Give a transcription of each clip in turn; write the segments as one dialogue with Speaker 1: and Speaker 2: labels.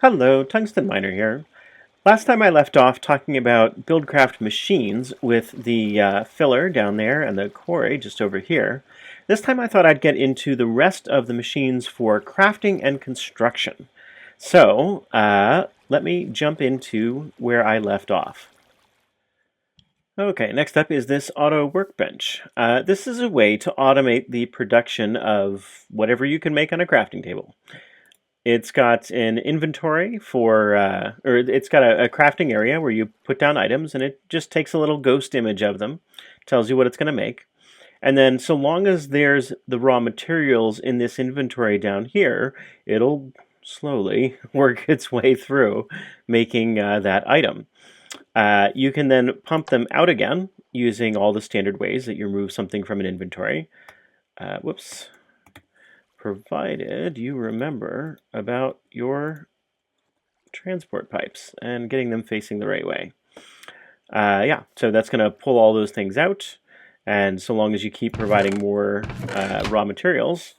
Speaker 1: Hello, Tungsten Miner here. Last time I left off talking about BuildCraft machines with the filler down there and the quarry just over here. This time I thought I'd get into the rest of the machines for crafting and construction. So, let me jump into where I left off. Okay, next up is this Auto-Workbench. This is a way to automate the production of whatever you can make on a crafting table. It's got an inventory for, or it's got a crafting area where you put down items and it just takes a little ghost image of them, tells you what it's going to make. And then so long as there's the raw materials in this inventory down here, it'll slowly work its way through making that item. You can then pump them out again using all the standard ways that you remove something from an inventory. Whoops. Provided you remember about your transport pipes and getting them facing the right way. Yeah, so that's going to pull all those things out, and so long as you keep providing more raw materials,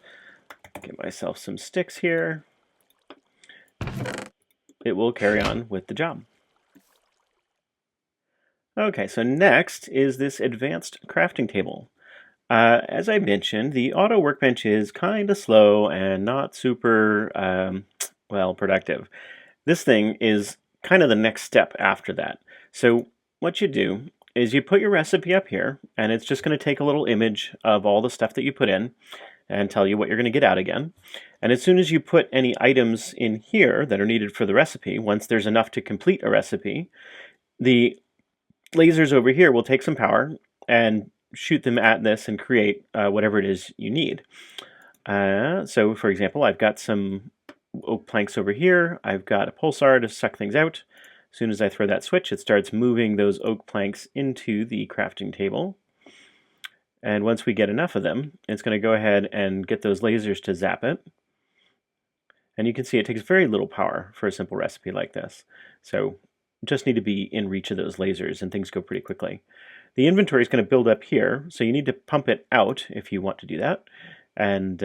Speaker 1: get myself some sticks here, it will carry on with the job. Okay, so next is this advanced crafting table. As I mentioned, the auto workbench is kind of slow and not super, well, productive. This thing is kind of the next step after that. So what you do is you put your recipe up here, and it's just going to take a little image of all the stuff that you put in and tell you what you're going to get out again. And as soon as you put any items in here that are needed for the recipe, once there's enough to complete a recipe, the lasers over here will take some power and shoot them at this and create whatever it is you need. So for example, I've got some oak planks over here. I've got a pulsar to suck things out. As soon as I throw that switch, it starts moving those oak planks into the crafting table. And once we get enough of them, it's going to go ahead and get those lasers to zap it. And you can see it takes very little power for a simple recipe like this. So just need to be in reach of those lasers and things go pretty quickly. The inventory is going to build up here, so you need to pump it out if you want to do that. And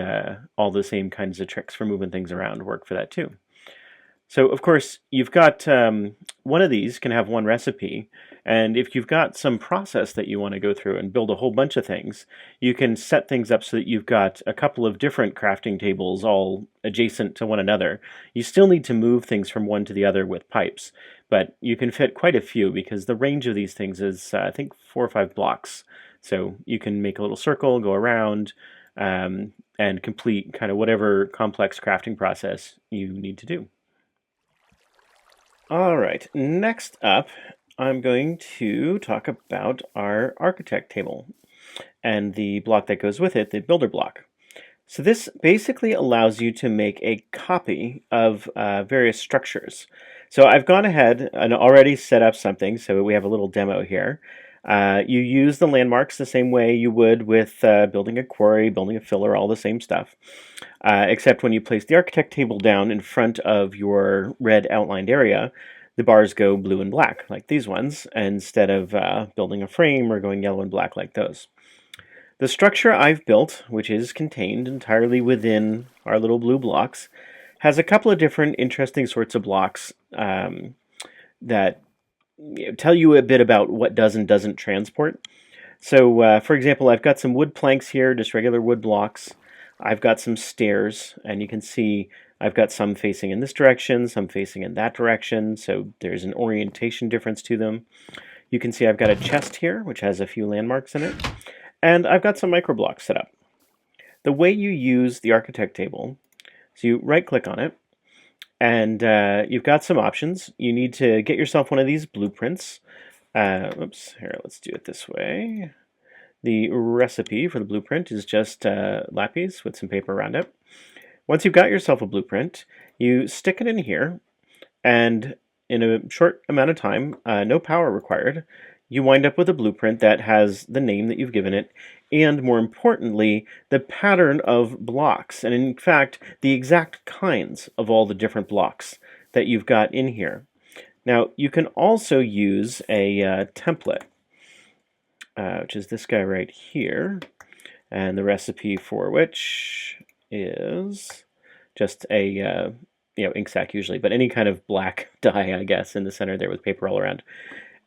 Speaker 1: all the same kinds of tricks for moving things around work for that too. So of course, you've got one of these can have one recipe, and if you've got some process that you want to go through and build a whole bunch of things, you can set things up so that you've got a couple of different crafting tables all adjacent to one another. You still need to move things from one to the other with pipes, but you can fit quite a few because the range of these things is, I think, 4 or 5 blocks. So you can make a little circle, go around, and complete kind of whatever complex crafting process you need to do. All right, next up, I'm going to talk about our architect table and the block that goes with it, the builder block. So this basically allows you to make a copy of various structures. So I've gone ahead and already set up something, so we have a little demo here. You use the landmarks the same way you would with building a quarry, building a filler, all the same stuff. Except when you place the architect table down in front of your red outlined area, the bars go blue and black, like these ones, instead of building a frame or going yellow and black like those. The structure I've built, which is contained entirely within our little blue blocks, has a couple of different interesting sorts of blocks that tell you a bit about what does and doesn't transport. So, for example, I've got some wood planks here, just regular wood blocks. I've got some stairs, and you can see I've got some facing in this direction, some facing in that direction, so there's an orientation difference to them. You can see I've got a chest here, which has a few landmarks in it, and I've got some microblocks set up. The way you use the architect table, so you right-click on it, and you've got some options. You need to get yourself one of these blueprints. Oops, here, let's do it this way. The recipe for the blueprint is just lapis with some paper around it. Once you've got yourself a blueprint, you stick it in here, and in a short amount of time, no power required, you wind up with a blueprint that has the name that you've given it, and more importantly, the pattern of blocks, and in fact, the exact kinds of all the different blocks that you've got in here. Now, you can also use a template, which is this guy right here, and the recipe for which is just a ink sac usually, but any kind of black dye, I guess, in the center there with paper all around.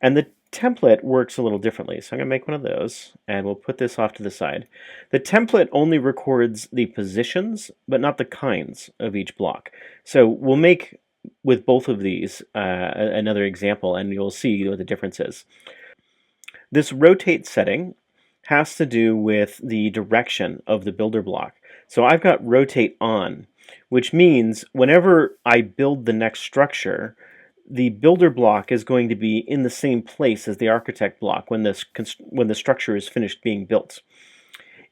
Speaker 1: And the template works a little differently. So I'm going to make one of those, and we'll put this off to the side. The template only records the positions, but not the kinds of each block. So we'll make, with both of these, another example, and you'll see what the difference is. This rotate setting has to do with the direction of the builder block. So I've got rotate on, which means whenever I build the next structure, the builder block is going to be in the same place as the architect block when the structure is finished being built.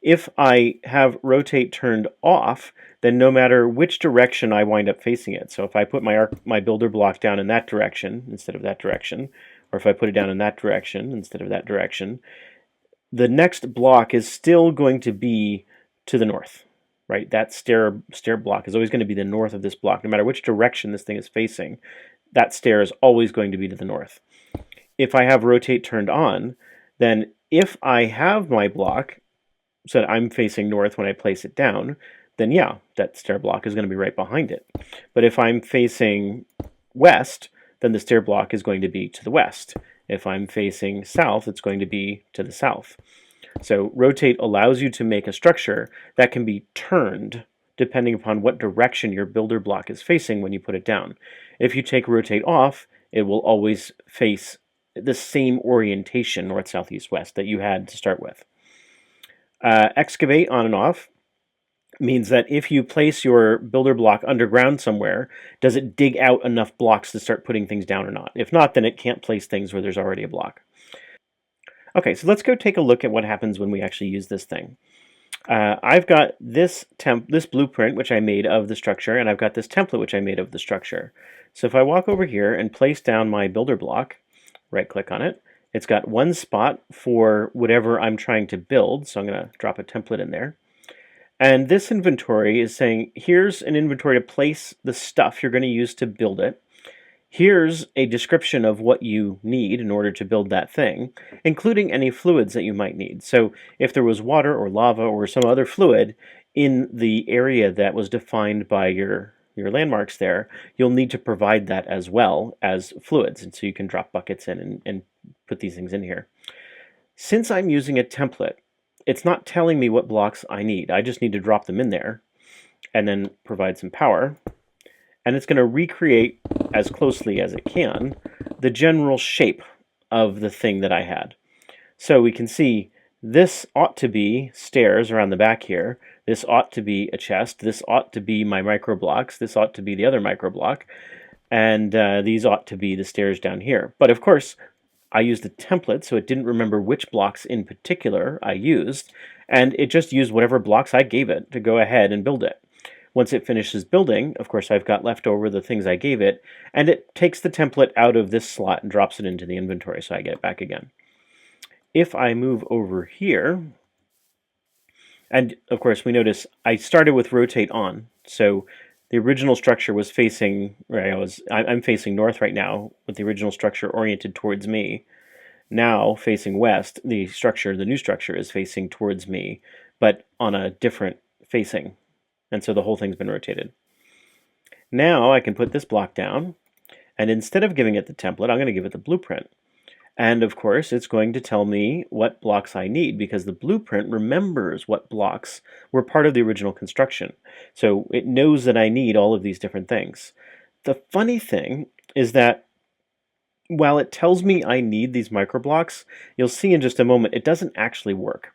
Speaker 1: If I have rotate turned off, then no matter which direction I wind up facing it, so if I put my builder block down in that direction instead of that direction, or if I put it down in that direction instead of that direction, the next block is still going to be to the north, right? That stair block is always going to be the north of this block, no matter which direction this thing is facing. That stair is always going to be to the north. If I have rotate turned on, then if I have my block so that I'm facing north when I place it down, then yeah, that stair block is going to be right behind it. But if I'm facing west, then the stair block is going to be to the west. If I'm facing south, it's going to be to the south. So rotate allows you to make a structure that can be turned depending upon what direction your builder block is facing when you put it down. If you take rotate off, it will always face the same orientation, north, south, east, west, that you had to start with. Excavate on and off means that if you place your builder block underground somewhere, does it dig out enough blocks to start putting things down or not? If not, then it can't place things where there's already a block. Okay, so let's go take a look at what happens when we actually use this thing. I've got this blueprint which I made of the structure, and I've got this template which I made of the structure. So if I walk over here and place down my builder block, right click on it, it's got one spot for whatever I'm trying to build, so I'm going to drop a template in there. And this inventory is saying, here's an inventory to place the stuff you're going to use to build it. Here's a description of what you need in order to build that thing, including any fluids that you might need. So if there was water or lava or some other fluid in the area that was defined by your landmarks there, you'll need to provide that as well as fluids. And so you can drop buckets in and put these things in here. Since I'm using a template, it's not telling me what blocks I need. I just need to drop them in there and then provide some power. And it's going to recreate as closely as it can the general shape of the thing that I had. So we can see this ought to be stairs around the back here. This ought to be a chest. This ought to be my micro blocks. This ought to be the other micro block. And these ought to be the stairs down here. But of course, I used a template, so it didn't remember which blocks in particular I used, and it just used whatever blocks I gave it to go ahead and build it. Once it finishes building, of course, I've got left over the things I gave it, and it takes the template out of this slot and drops it into the inventory, so I get it back again. If I move over here, and of course we notice I started with rotate on, so the original structure was facing, I'm facing north right now with the original structure oriented towards me. Now facing west, the new structure is facing towards me, but on a different facing. And so the whole thing's been rotated. Now I can put this block down, and instead of giving it the template, I'm going to give it the blueprint. And of course, it's going to tell me what blocks I need because the blueprint remembers what blocks were part of the original construction. So it knows that I need all of these different things. The funny thing is that while it tells me I need these micro blocks, you'll see in just a moment, it doesn't actually work.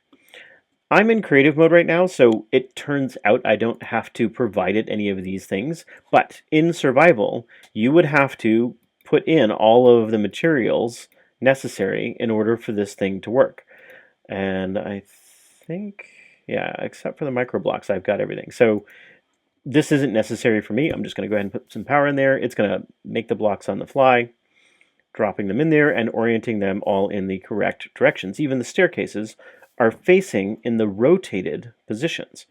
Speaker 1: I'm in creative mode right now, so it turns out I don't have to provide it any of these things. But in survival, you would have to put in all of the materials necessary in order for this thing to work. And I think, yeah, except for the micro blocks, I've got everything. So this isn't necessary for me. I'm just going to go ahead and put some power in there. It's going to make the blocks on the fly, dropping them in there and orienting them all in the correct directions. Even the staircases are facing in the rotated positions,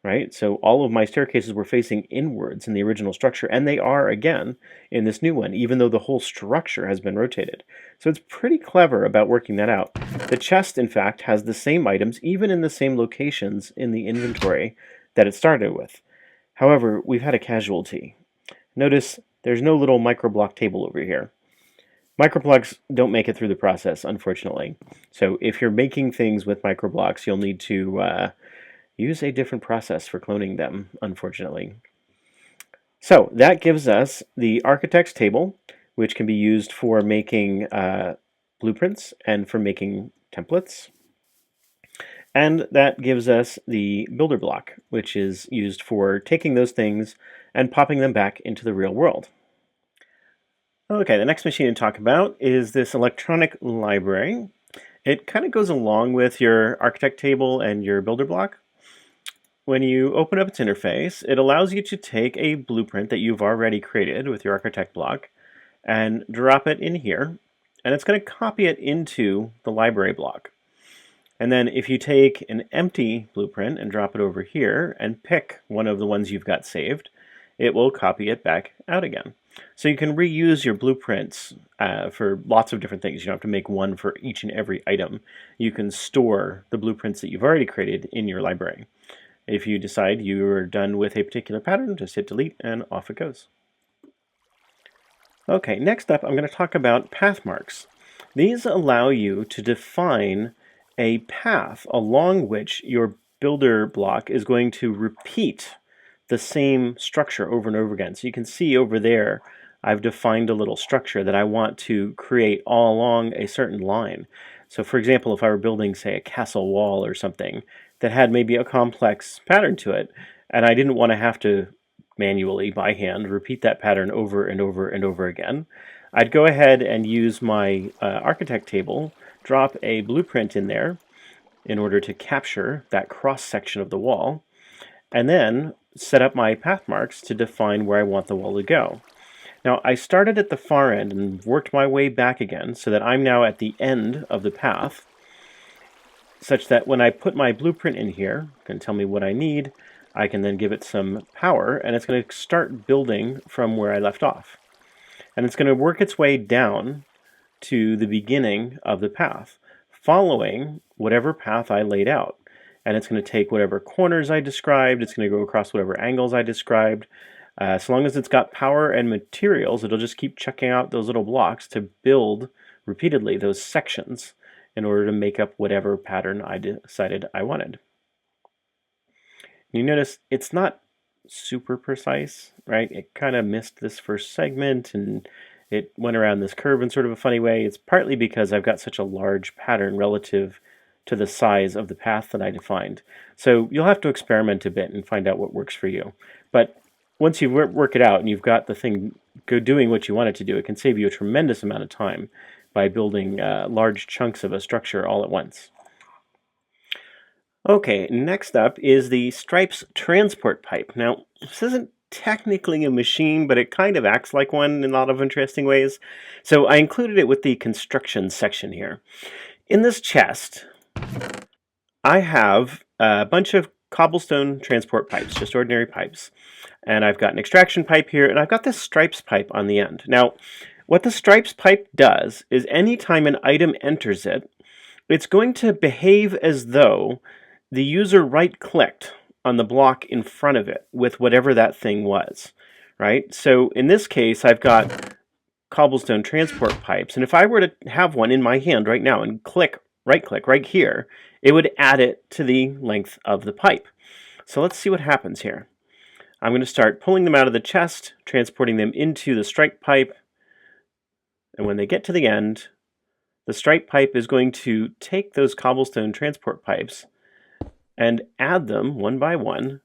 Speaker 1: right? So all of my staircases were facing inwards in the original structure, and they are again in this new one, even though the whole structure has been rotated. So it's pretty clever about working that out. The chest, in fact, has the same items, even in the same locations in the inventory that it started with. However, we've had a casualty, Notice there's no little microblock table over here. Microblocks don't make it through the process, unfortunately. So if you're making things with microblocks, you'll need to use a different process for cloning them, unfortunately. So that gives us the architect's table, which can be used for making blueprints and for making templates. And that gives us the builder block, which is used for taking those things and popping them back into the real world. Okay, the next machine to talk about is this electronic library. It kind of goes along with your architect table and your builder block. When you open up its interface, it allows you to take a blueprint that you've already created with your architect block and drop it in here, and it's going to copy it into the library block. And then if you take an empty blueprint and drop it over here and pick one of the ones you've got saved, it will copy it back out again. So you can reuse your blueprints for lots of different things. You don't have to make one for each and every item. You can store the blueprints that you've already created in your library. If you decide you're done with a particular pattern, just hit delete and off it goes. Okay, next up I'm going to talk about Pathmarks. These allow you to define a path along which your builder block is going to repeat the same structure over and over again. So you can see over there, I've defined a little structure that I want to create all along a certain line. So for example, if I were building, say, a castle wall or something that had maybe a complex pattern to it, and I didn't want to have to manually, by hand, repeat that pattern over and over and over again, I'd go ahead and use my architect table, drop a blueprint in there in order to capture that cross section of the wall, and then set up my path marks to define where I want the wall to go. Now I started at the far end and worked my way back again so that I'm now at the end of the path, such that when I put my blueprint in here, it can tell me what I need, I can then give it some power and it's going to start building from where I left off. And it's going to work its way down to the beginning of the path, following whatever path I laid out. And it's going to take whatever corners I described, it's going to go across whatever angles I described. So long as it's got power and materials, it'll just keep checking out those little blocks to build repeatedly those sections in order to make up whatever pattern I decided I wanted. You notice it's not super precise, right? It kind of missed this first segment and it went around this curve in sort of a funny way. It's partly because I've got such a large pattern relative to the size of the path that I defined. So you'll have to experiment a bit and find out what works for you. But once you work it out and you've got the thing doing what you want it to do, it can save you a tremendous amount of time by building large chunks of a structure all at once. Okay, next up is the stripes transport pipe. Now, this isn't technically a machine, but it kind of acts like one in a lot of interesting ways. So I included it with the construction section here. In this chest, I have a bunch of cobblestone transport pipes, just ordinary pipes. And I've got an extraction pipe here, and I've got this stripes pipe on the end. Now, what the stripes pipe does is anytime an item enters it, it's going to behave as though the user right-clicked on the block in front of it with whatever that thing was, right? So in this case, I've got cobblestone transport pipes, and if I were to have one in my hand right now and right-click right here, it would add it to the length of the pipe. So let's see what happens here. I'm going to start pulling them out of the chest, transporting them into the stripe pipe, and when they get to the end, the stripe pipe is going to take those cobblestone transport pipes and add them one by one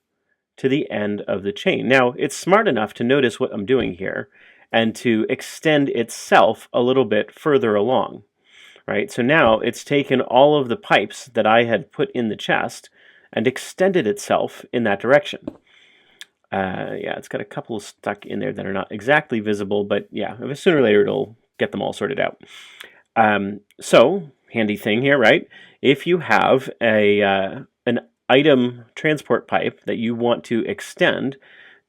Speaker 1: to the end of the chain. Now, it's smart enough to notice what I'm doing here and to extend itself a little bit further along, right? So now it's taken all of the pipes that I had put in the chest and extended itself in that direction. Yeah, it's got a couple stuck in there that are not exactly visible, but yeah, sooner or later it'll get them all sorted out. So, handy thing here, right? If you have an item transport pipe that you want to extend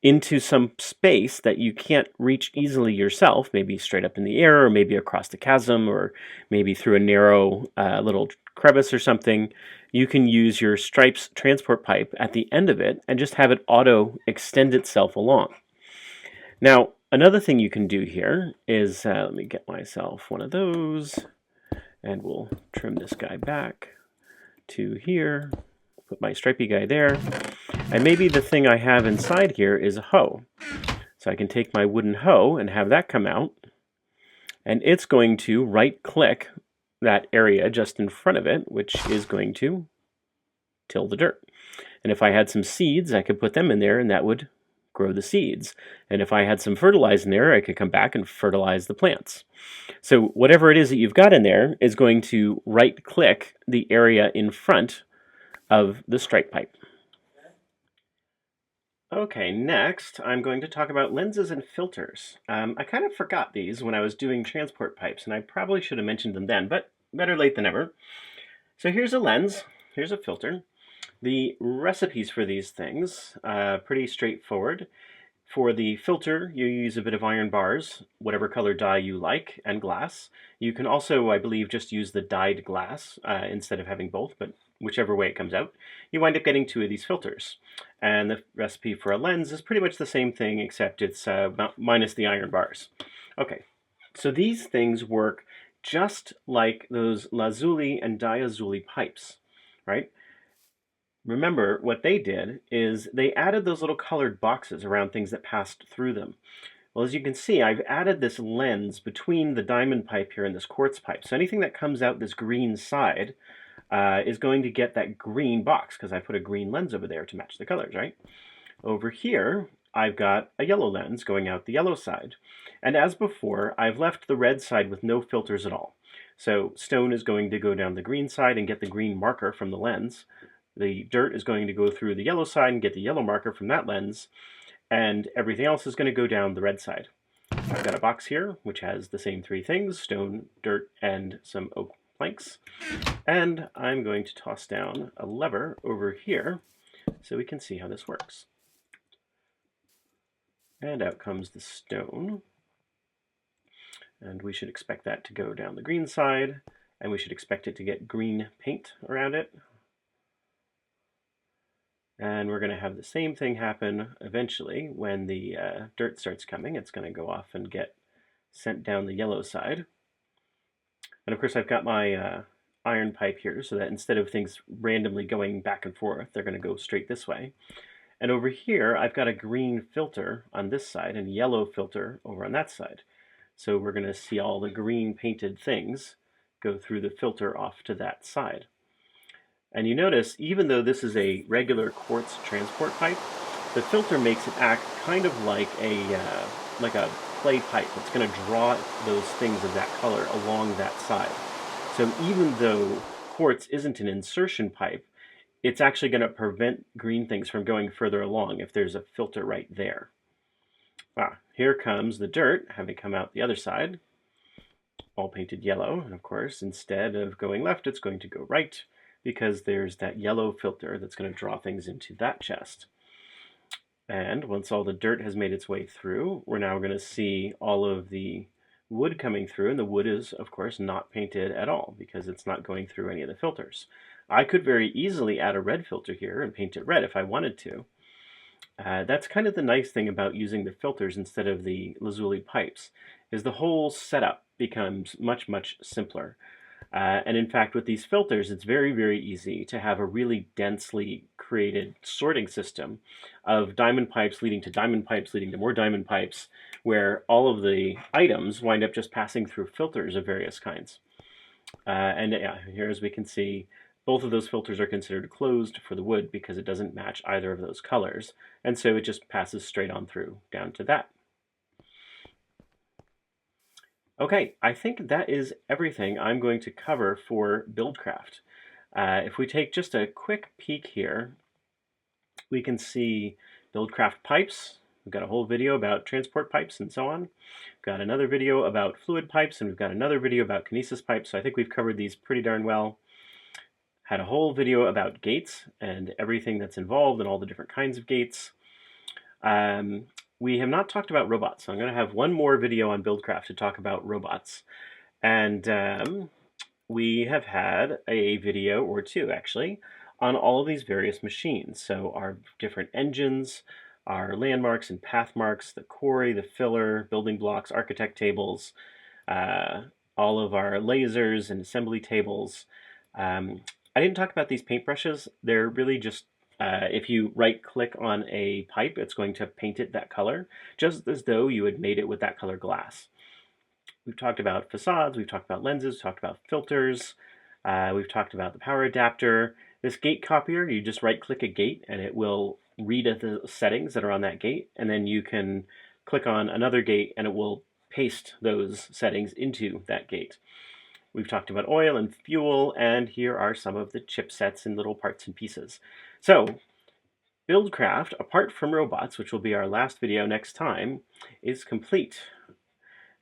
Speaker 1: into some space that you can't reach easily yourself, maybe straight up in the air, or maybe across the chasm, or maybe through a narrow little crevice or something, you can use your stripes transport pipe at the end of it and just have it auto extend itself along. Now, another thing you can do here is, let me get myself one of those, and we'll trim this guy back to here, put my stripy guy there, and maybe the thing I have inside here is a hoe. So I can take my wooden hoe and have that come out, and it's going to right-click that area just in front of it, which is going to till the dirt. And if I had some seeds, I could put them in there and that would grow the seeds. And if I had some fertilizer in there, I could come back and fertilize the plants. So whatever it is that you've got in there is going to right-click the area in front of the strike pipe. Okay, next I'm going to talk about lenses and filters. I kind of forgot these when I was doing transport pipes, and I probably should have mentioned them then, but better late than never. So here's a lens, here's a filter. The recipes for these things, pretty straightforward. For the filter, you use a bit of iron bars, whatever color dye you like, and glass. You can also, I believe, just use the dyed glass instead of having both, but whichever way it comes out. You wind up getting 2 of these filters. And the recipe for a lens is pretty much the same thing, except it's minus the iron bars. Okay, so these things work just like those lazuli and diazuli pipes, right? Remember, what they did is they added those little colored boxes around things that passed through them. Well, as you can see, I've added this lens between the diamond pipe here and this quartz pipe. So anything that comes out this green side is going to get that green box because I put a green lens over there to match the colors, right? Over here, I've got a yellow lens going out the yellow side. And as before, I've left the red side with no filters at all. So stone is going to go down the green side and get the green marker from the lens. The dirt is going to go through the yellow side and get the yellow marker from that lens, and everything else is going to go down the red side. I've got a box here which has the same 3 things, stone, dirt, and some oak planks. And I'm going to toss down a lever over here so we can see how this works. And out comes the stone. And we should expect that to go down the green side, and we should expect it to get green paint around it. And we're going to have the same thing happen eventually when the dirt starts coming. It's going to go off and get sent down the yellow side. And of course I've got my iron pipe here so that instead of things randomly going back and forth, they're going to go straight this way. And over here I've got a green filter on this side and a yellow filter over on that side. So we're going to see all the green painted things go through the filter off to that side. And you notice, even though this is a regular quartz transport pipe, the filter makes it act kind of like a clay pipe. It's going to draw those things of that color along that side. So even though quartz isn't an insertion pipe, it's actually going to prevent green things from going further along if there's a filter right there. Here comes the dirt, having come out the other side, all painted yellow. And of course, instead of going left, it's going to go right, because there's that yellow filter that's going to draw things into that chest. And once all the dirt has made its way through, we're now going to see all of the wood coming through, and the wood is, of course, not painted at all because it's not going through any of the filters. I could very easily add a red filter here and paint it red if I wanted to. That's kind of the nice thing about using the filters instead of the lazuli pipes, is the whole setup becomes much, much simpler. And in fact, with these filters, it's very, very easy to have a really densely created sorting system of diamond pipes leading to diamond pipes leading to more diamond pipes, where all of the items wind up just passing through filters of various kinds. And here, as we can see, both of those filters are considered closed for the wood because it doesn't match either of those colors. And so it just passes straight on through down to that. Okay, I think that is everything I'm going to cover for BuildCraft. If we take just a quick peek here, we can see BuildCraft pipes. We've got a whole video about transport pipes and so on. We've got another video about fluid pipes, and we've got another video about kinesis pipes, so I think we've covered these pretty darn well. Had a whole video about gates and everything that's involved and all the different kinds of gates. We have not talked about robots, so I'm going to have one more video on BuildCraft to talk about robots. And we have had a video or two, actually, on all of these various machines. So our different engines, our landmarks and pathmarks, the quarry, the filler, building blocks, architect tables, all of our lasers and assembly tables. I didn't talk about these paintbrushes. They're really just, if you right click on a pipe, it's going to paint it that color, just as though you had made it with that color glass. We've talked about facades, we've talked about lenses, we've talked about filters, we've talked about the power adapter. This gate copier, you just right click a gate and it will read the settings that are on that gate, and then you can click on another gate and it will paste those settings into that gate. We've talked about oil and fuel, and here are some of the chipsets and little parts and pieces. So, BuildCraft, apart from robots, which will be our last video next time, is complete.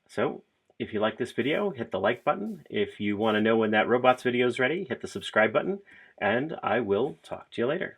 Speaker 1: So, if you like this video, hit the like button. If you want to know when that robots video is ready, hit the subscribe button, and I will talk to you later.